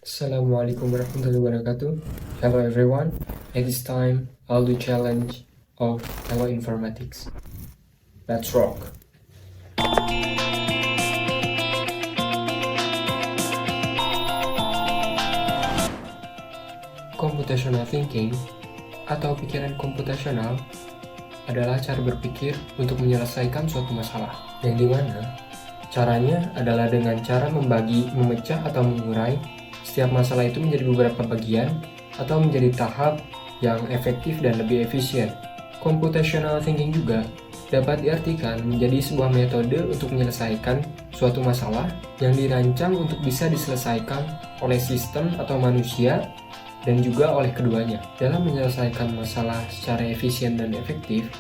Assalamualaikum warahmatullahi wabarakatuh. Hello everyone. At this time, I'll do challenge of Hello Informatics. Let's rock. Computational thinking atau pikiran komputasional adalah cara berpikir untuk menyelesaikan suatu masalah, yang dimana caranya adalah dengan cara membagi, memecah, atau mengurai setiap masalah itu menjadi beberapa bagian atau menjadi tahap yang efektif dan lebih efisien. Computational thinking juga dapat diartikan menjadi sebuah metode untuk menyelesaikan suatu masalah yang dirancang untuk bisa diselesaikan oleh sistem atau manusia dan juga oleh keduanya. Dalam menyelesaikan masalah secara efisien dan efektif,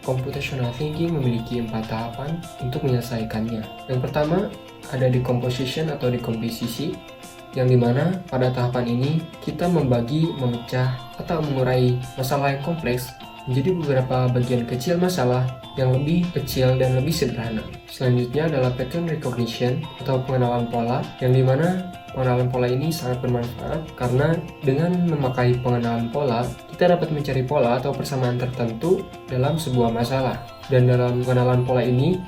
computational thinking memiliki 4 tahapan untuk menyelesaikannya. Yang pertama ada decomposition atau dekomposisi, yang dimana pada tahapan ini kita membagi, memecah, atau mengurai masalah yang kompleks menjadi beberapa bagian kecil masalah yang lebih kecil dan lebih sederhana. Selanjutnya adalah pattern recognition atau pengenalan pola, yang dimana pengenalan pola ini sangat bermanfaat karena dengan memakai pengenalan pola, kita dapat mencari pola atau persamaan tertentu dalam sebuah masalah. Dan dalam pengenalan pola ini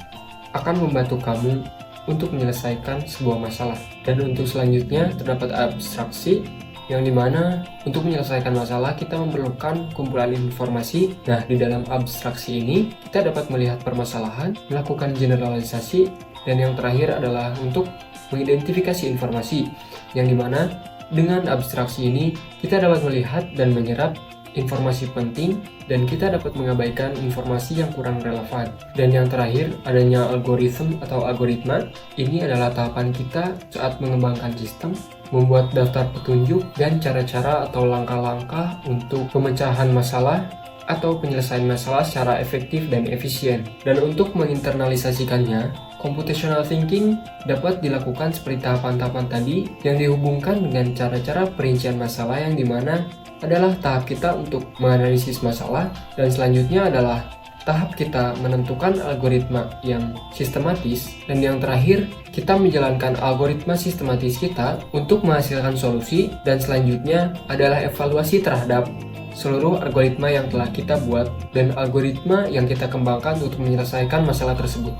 akan membantu kamu untuk menyelesaikan sebuah masalah. Dan untuk selanjutnya terdapat abstraksi, yang dimana untuk menyelesaikan masalah kita memerlukan kumpulan informasi. Nah, di dalam abstraksi ini kita dapat melihat permasalahan, melakukan generalisasi, dan yang terakhir adalah untuk mengidentifikasi informasi, yang dimana dengan abstraksi ini kita dapat melihat dan menyerap informasi penting dan kita dapat mengabaikan informasi yang kurang relevan. Dan yang terakhir adanya algoritma atau algoritma. Ini adalah tahapan kita saat mengembangkan sistem, membuat daftar petunjuk dan cara-cara atau langkah-langkah untuk pemecahan masalah atau penyelesaian masalah secara efektif dan efisien. Dan untuk menginternalisasikannya, computational thinking dapat dilakukan seperti tahapan-tahapan tadi yang dihubungkan dengan cara-cara perincian masalah, yang dimana adalah tahap kita untuk menganalisis masalah, dan selanjutnya adalah tahap kita menentukan algoritma yang sistematis, dan yang terakhir kita menjalankan algoritma sistematis kita untuk menghasilkan solusi, dan selanjutnya adalah evaluasi terhadap seluruh algoritma yang telah kita buat dan algoritma yang kita kembangkan untuk menyelesaikan masalah tersebut.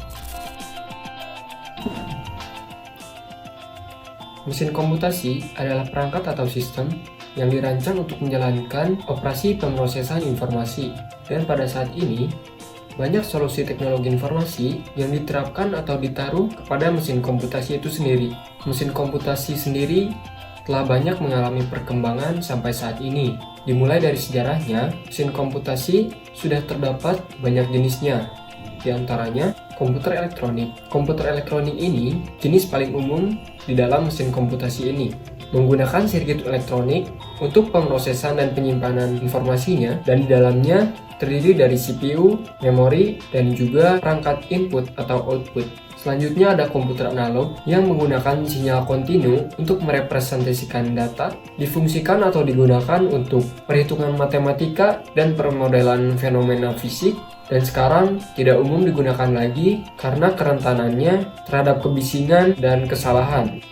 Mesin komputasi adalah perangkat atau sistem yang dirancang untuk menjalankan operasi pemrosesan informasi. Dan pada saat ini, banyak solusi teknologi informasi yang diterapkan atau ditaruh kepada mesin komputasi itu sendiri. Mesin komputasi sendiri telah banyak mengalami perkembangan sampai saat ini. Dimulai dari sejarahnya, mesin komputasi sudah terdapat banyak jenisnya. Di antaranya, komputer elektronik. Komputer elektronik ini jenis paling umum di dalam mesin komputasi ini, menggunakan sirkuit elektronik untuk pemrosesan dan penyimpanan informasinya, dan di dalamnya terdiri dari CPU, memori, dan juga perangkat input atau output. Selanjutnya ada komputer analog yang menggunakan sinyal kontinu untuk merepresentasikan data, difungsikan atau digunakan untuk perhitungan matematika dan permodelan fenomena fisik, dan sekarang tidak umum digunakan lagi karena kerentanannya terhadap kebisingan dan kesalahan.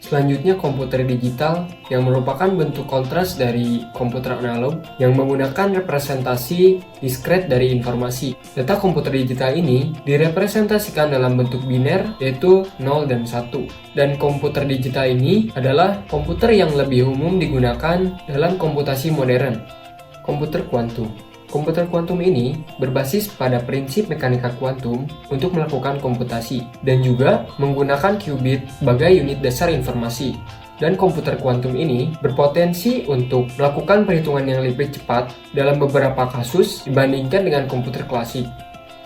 Selanjutnya komputer digital yang merupakan bentuk kontras dari komputer analog yang menggunakan representasi diskret dari informasi. Data komputer digital ini direpresentasikan dalam bentuk biner, yaitu 0 dan 1. Dan komputer digital ini adalah komputer yang lebih umum digunakan dalam komputasi modern. Komputer kuantum. Komputer kuantum ini berbasis pada prinsip mekanika kuantum untuk melakukan komputasi dan juga menggunakan qubit sebagai unit dasar informasi. Dan komputer kuantum ini berpotensi untuk melakukan perhitungan yang lebih cepat dalam beberapa kasus dibandingkan dengan komputer klasik.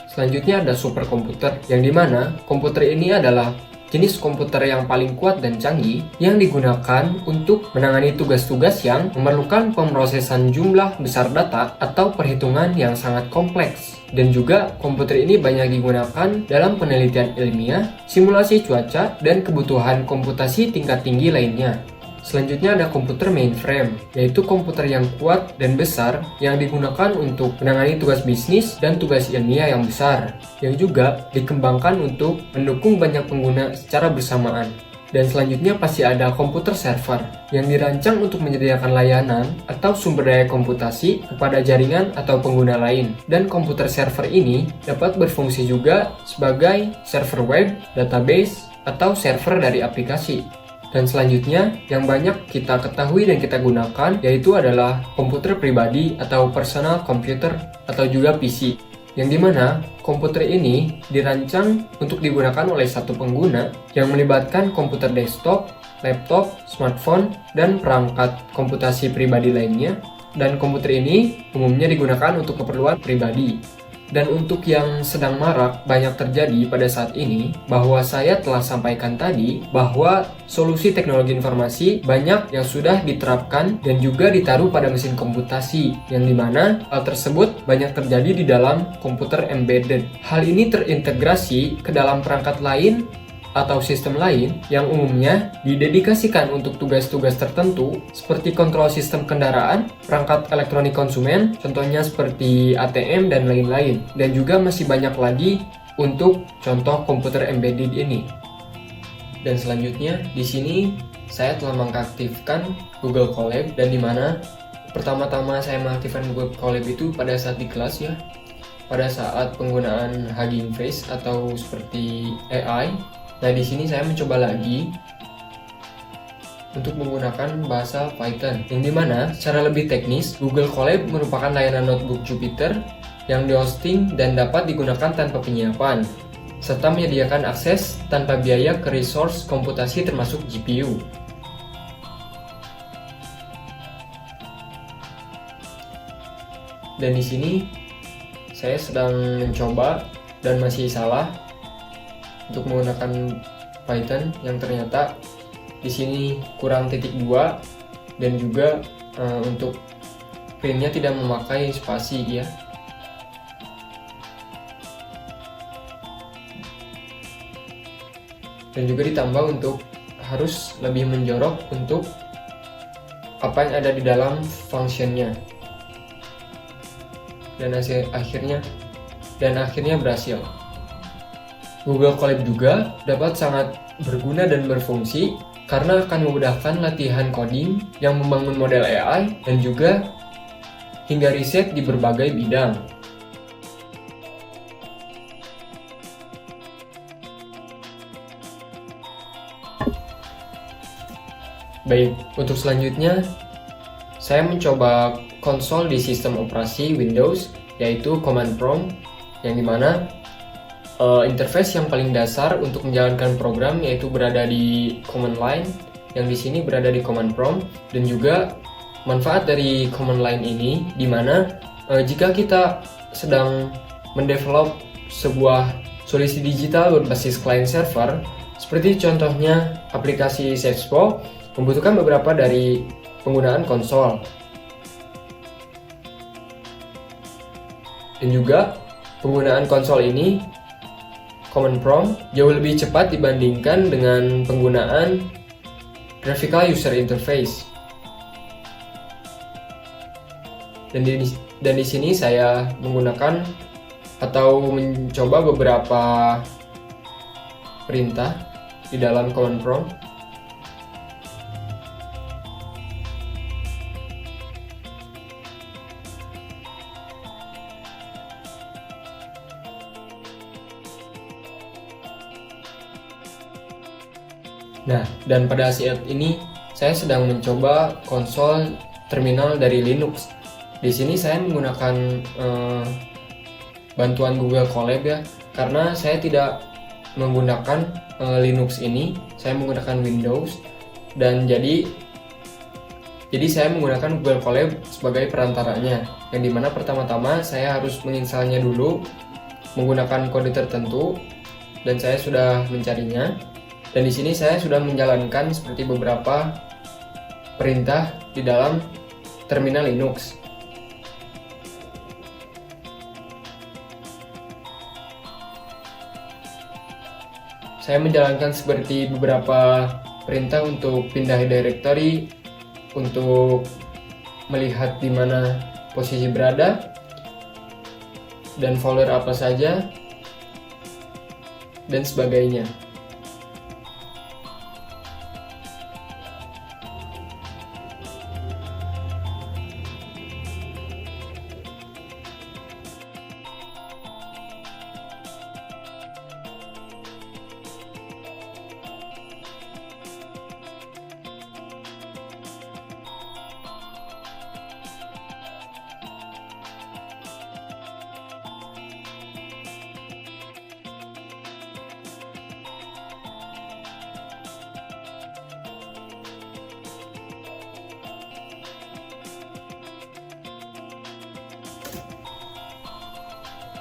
Selanjutnya ada superkomputer, yang dimana komputer ini adalah jenis komputer yang paling kuat dan canggih yang digunakan untuk menangani tugas-tugas yang memerlukan pemrosesan jumlah besar data atau perhitungan yang sangat kompleks. Dan juga komputer ini banyak digunakan dalam penelitian ilmiah, simulasi cuaca, dan kebutuhan komputasi tingkat tinggi lainnya. Selanjutnya ada komputer mainframe, yaitu komputer yang kuat dan besar yang digunakan untuk menangani tugas bisnis dan tugas ilmiah yang besar, yang juga dikembangkan untuk mendukung banyak pengguna secara bersamaan. Dan selanjutnya pasti ada komputer server yang dirancang untuk menyediakan layanan atau sumber daya komputasi kepada jaringan atau pengguna lain. Dan komputer server ini dapat berfungsi juga sebagai server web, database, atau server dari aplikasi. Dan selanjutnya yang banyak kita ketahui dan kita gunakan yaitu adalah komputer pribadi atau personal computer atau juga PC. Yang dimana komputer ini dirancang untuk digunakan oleh satu pengguna yang melibatkan komputer desktop, laptop, smartphone, dan perangkat komputasi pribadi lainnya. Dan komputer ini umumnya digunakan untuk keperluan pribadi. Dan untuk yang sedang marak banyak terjadi pada saat ini, bahwa saya telah sampaikan tadi bahwa solusi teknologi informasi banyak yang sudah diterapkan dan juga ditaruh pada mesin komputasi, yang dimana hal tersebut banyak terjadi di dalam komputer embedded. Hal ini terintegrasi ke dalam perangkat lain atau sistem lain yang umumnya didedikasikan untuk tugas-tugas tertentu seperti kontrol sistem kendaraan, perangkat elektronik konsumen, contohnya seperti ATM dan lain-lain. Dan juga masih banyak lagi untuk contoh komputer embedded ini. Dan selanjutnya di sini saya telah mengaktifkan Google Colab, dan dimana pertama-tama saya mengaktifkan Google Colab itu pada saat di kelas ya, pada saat penggunaan Hugging Face atau seperti AI. Nah, di sini saya mencoba lagi untuk menggunakan bahasa Python, yang dimana secara lebih teknis Google Colab merupakan layanan notebook Jupyter yang dihosting dan dapat digunakan tanpa penyiapan, serta menyediakan akses tanpa biaya ke resource komputasi termasuk GPU. Dan di sini saya sedang mencoba dan masih salah untuk menggunakan Python, yang ternyata di sini kurang titik 2 dan juga untuk printnya tidak memakai spasi ya. Dan juga ditambah untuk harus lebih menjorok untuk apa yang ada di dalam functionnya. Dan akhirnya berhasil. Google Colab juga dapat sangat berguna dan berfungsi karena akan memudahkan latihan coding yang membangun model AI dan juga hingga riset di berbagai bidang. Baik, untuk selanjutnya saya mencoba konsol di sistem operasi Windows, yaitu Command Prompt, yang dimana interface yang paling dasar untuk menjalankan program yaitu berada di command line, yang di sini berada di command prompt. Dan juga manfaat dari command line ini dimana jika kita sedang mendevelop sebuah solusi digital berbasis client server, seperti contohnya aplikasi Salesforce, membutuhkan beberapa dari penggunaan konsol. Dan juga penggunaan konsol ini, Command Prompt, jauh lebih cepat dibandingkan dengan penggunaan Graphical User Interface. Dan di sini saya menggunakan atau mencoba beberapa perintah di dalam Command Prompt. Nah, dan pada saat ini saya sedang mencoba konsol terminal dari Linux. Di sini saya menggunakan bantuan Google Colab ya, karena saya tidak menggunakan Linux ini, saya menggunakan Windows, dan jadi saya menggunakan Google Colab sebagai perantaranya, yang dimana pertama-tama saya harus menginstalnya dulu menggunakan kode tertentu, dan saya sudah mencarinya. Dan di sini saya sudah menjalankan seperti beberapa perintah di dalam terminal Linux. Saya menjalankan seperti beberapa perintah untuk pindah directory, untuk melihat di mana posisi berada, dan folder apa saja, dan sebagainya.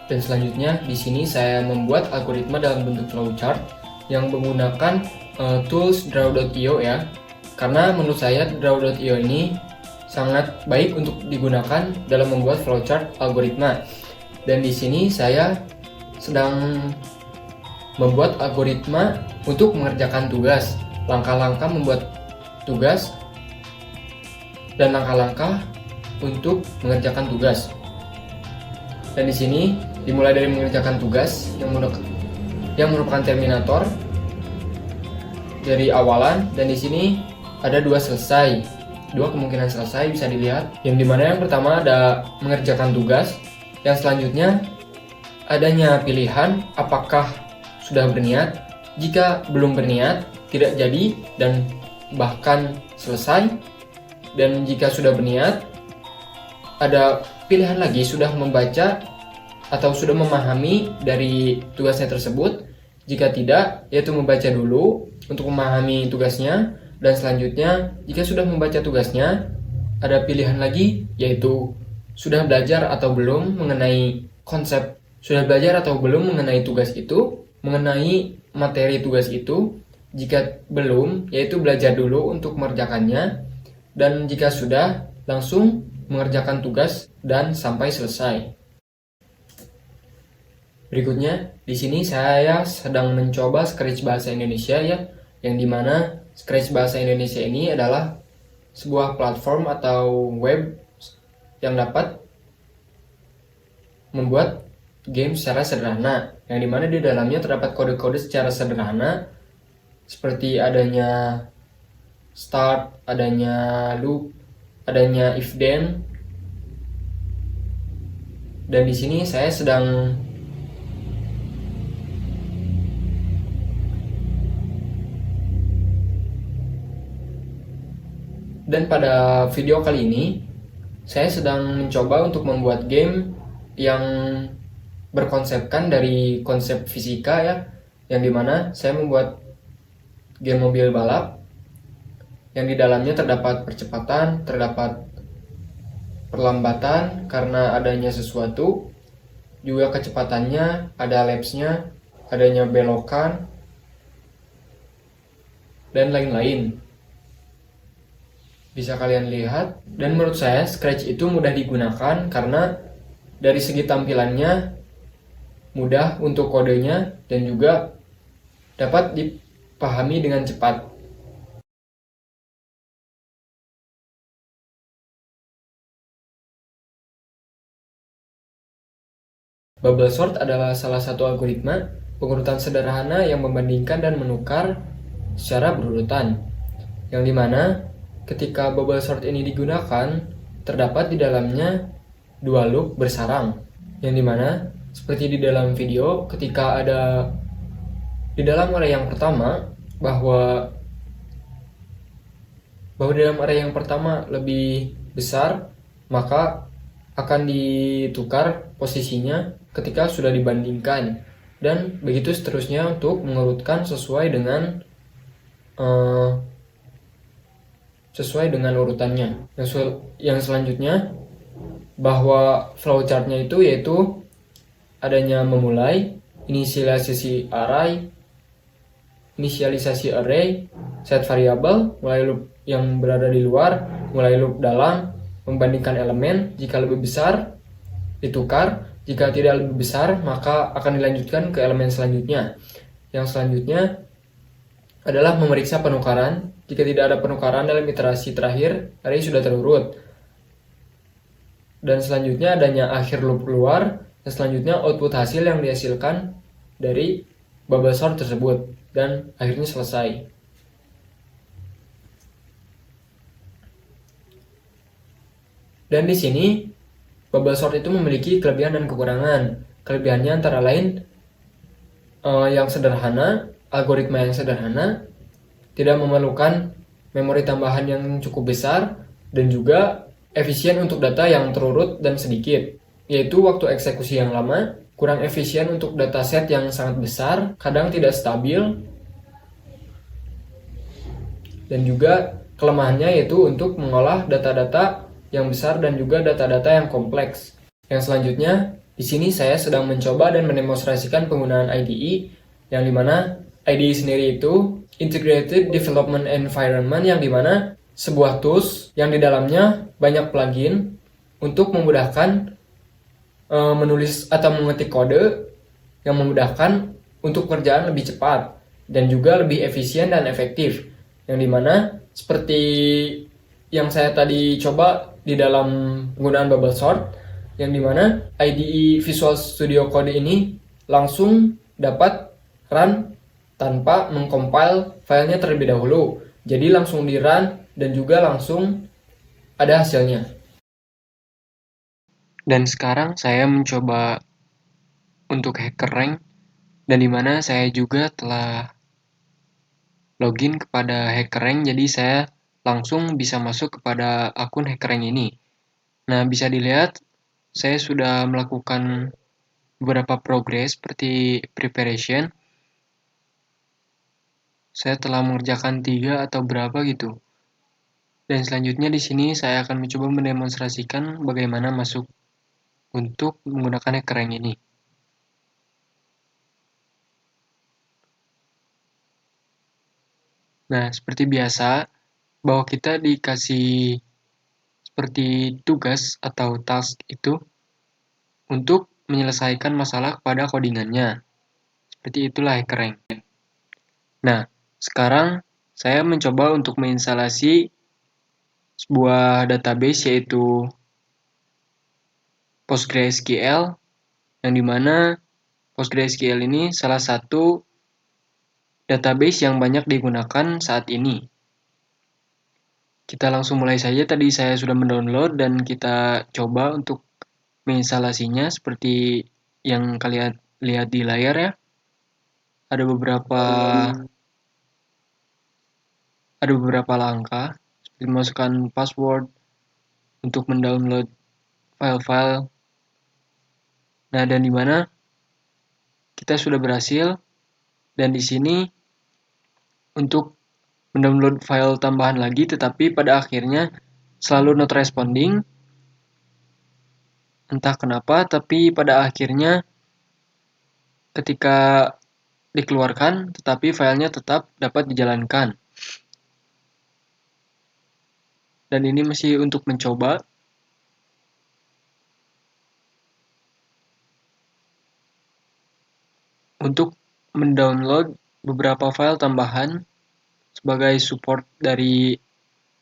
Dan selanjutnya di sini saya membuat algoritma dalam bentuk flowchart yang menggunakan tools draw.io ya. Karena menurut saya draw.io ini sangat baik untuk digunakan dalam membuat flowchart algoritma. Dan di sini saya sedang membuat algoritma untuk mengerjakan tugas, langkah-langkah membuat tugas, dan langkah-langkah untuk mengerjakan tugas. Dan di sini dimulai dari mengerjakan tugas yang merupakan terminator dari awalan, dan di sini ada dua kemungkinan selesai bisa dilihat, yang dimana yang pertama ada mengerjakan tugas, yang selanjutnya adanya pilihan apakah sudah berniat, jika belum berniat tidak jadi dan bahkan selesai, dan jika sudah berniat ada pilihan lagi sudah membaca atau sudah memahami dari tugasnya tersebut. Jika tidak, yaitu membaca dulu untuk memahami tugasnya, dan selanjutnya jika sudah membaca tugasnya ada pilihan lagi, yaitu sudah belajar atau belum mengenai konsep, sudah belajar atau belum mengenai tugas itu, mengenai materi tugas itu. Jika belum, yaitu belajar dulu untuk mengerjakannya, dan jika sudah, langsung mengerjakan tugas dan sampai selesai. Berikutnya, di sini saya sedang mencoba Scratch Bahasa Indonesia ya, yang dimana Scratch Bahasa Indonesia ini adalah sebuah platform atau web yang dapat membuat game secara sederhana, yang dimana di dalamnya terdapat kode-kode secara sederhana, seperti adanya start, adanya loop, adanya if then. Dan di sini saya sedang pada video kali ini saya sedang mencoba untuk membuat game yang berkonsepkan dari konsep fisika ya, yang dimana saya membuat game mobil balap yang di dalamnya terdapat percepatan, terdapat perlambatan karena adanya sesuatu, juga kecepatannya, ada lapsnya, adanya belokan, dan lain-lain. Bisa kalian lihat, dan menurut saya Scratch itu mudah digunakan karena dari segi tampilannya mudah untuk kodenya dan juga dapat dipahami dengan cepat. Bubble sort adalah salah satu algoritma pengurutan sederhana yang membandingkan dan menukar secara berurutan, yang dimana ketika bubble sort ini digunakan, terdapat di dalamnya dua loop bersarang, yang dimana seperti di dalam video, ketika ada di dalam area yang pertama bahwa di dalam area yang pertama lebih besar, maka akan ditukar posisinya ketika sudah dibandingkan, dan begitu seterusnya untuk mengurutkan sesuai dengan urutannya. Yang selanjutnya bahwa flowchartnya itu yaitu adanya memulai, inisialisasi array, set variable, mulai loop yang berada di luar, mulai loop dalam, membandingkan elemen, jika lebih besar ditukar, jika tidak lebih besar maka akan dilanjutkan ke elemen selanjutnya. Yang selanjutnya adalah memeriksa penukaran. Jika tidak ada penukaran dalam iterasi terakhir, array sudah terurut. Dan selanjutnya adanya akhir loop keluar, dan selanjutnya output hasil yang dihasilkan dari bubble sort tersebut, dan akhirnya selesai. Dan di sini bubble sort itu memiliki kelebihan dan kekurangan. Kelebihannya antara lain yang sederhana, algoritma yang sederhana, tidak memerlukan memori tambahan yang cukup besar, dan juga efisien untuk data yang terurut dan sedikit, yaitu waktu eksekusi yang lama, kurang efisien untuk dataset yang sangat besar, kadang tidak stabil, dan juga kelemahannya yaitu untuk mengolah data-data yang besar dan juga data-data yang kompleks. Yang selanjutnya Di sini saya sedang mencoba dan mendemonstrasikan penggunaan IDE, yang dimana IDE sendiri itu Integrated Development Environment, yang dimana sebuah tools yang di dalamnya banyak plugin untuk memudahkan menulis atau mengetik kode yang memudahkan untuk pekerjaan lebih cepat dan juga lebih efisien dan efektif, yang dimana seperti yang saya tadi coba di dalam penggunaan bubble sort, yang dimana IDE Visual Studio Code ini langsung dapat run tanpa mengcompile filenya terlebih dahulu, jadi langsung di run dan juga langsung ada hasilnya. Dan sekarang saya mencoba untuk HackerRank, dan dimana saya juga telah login kepada HackerRank, jadi saya langsung bisa masuk kepada akun HackerRank ini. Nah, bisa dilihat saya sudah melakukan beberapa progres seperti preparation. Saya telah mengerjakan 3 atau berapa gitu. Dan selanjutnya di sini saya akan mencoba mendemonstrasikan bagaimana masuk untuk menggunakan HackerRank ini. Nah, seperti biasa, bahwa kita dikasih seperti tugas atau task itu untuk menyelesaikan masalah pada codingannya. Seperti itulah HackerRank. Nah, sekarang saya mencoba untuk menginstalasi sebuah database yaitu PostgreSQL, yang dimana PostgreSQL ini salah satu database yang banyak digunakan saat ini. Kita langsung mulai saja. Tadi saya sudah mendownload dan kita coba untuk menginstalasinya seperti yang kalian lihat di layar ya. Ada beberapa langkah seperti memasukkan password untuk mendownload file-file. Nah, dan di mana kita sudah berhasil, dan di sini untuk mendownload file tambahan lagi, tetapi pada akhirnya selalu not responding. Entah kenapa, tapi pada akhirnya ketika dikeluarkan, tetapi filenya tetap dapat dijalankan. Dan ini masih untuk mencoba. Untuk mendownload beberapa file tambahan sebagai support dari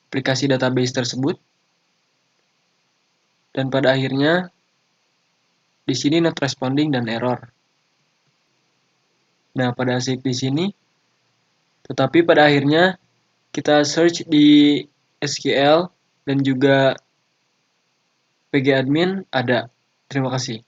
aplikasi database tersebut. Dan pada akhirnya di sini not responding dan error. Nah, pada saat di sini, tetapi pada akhirnya kita search di SQL dan juga pgadmin ada. Terima kasih.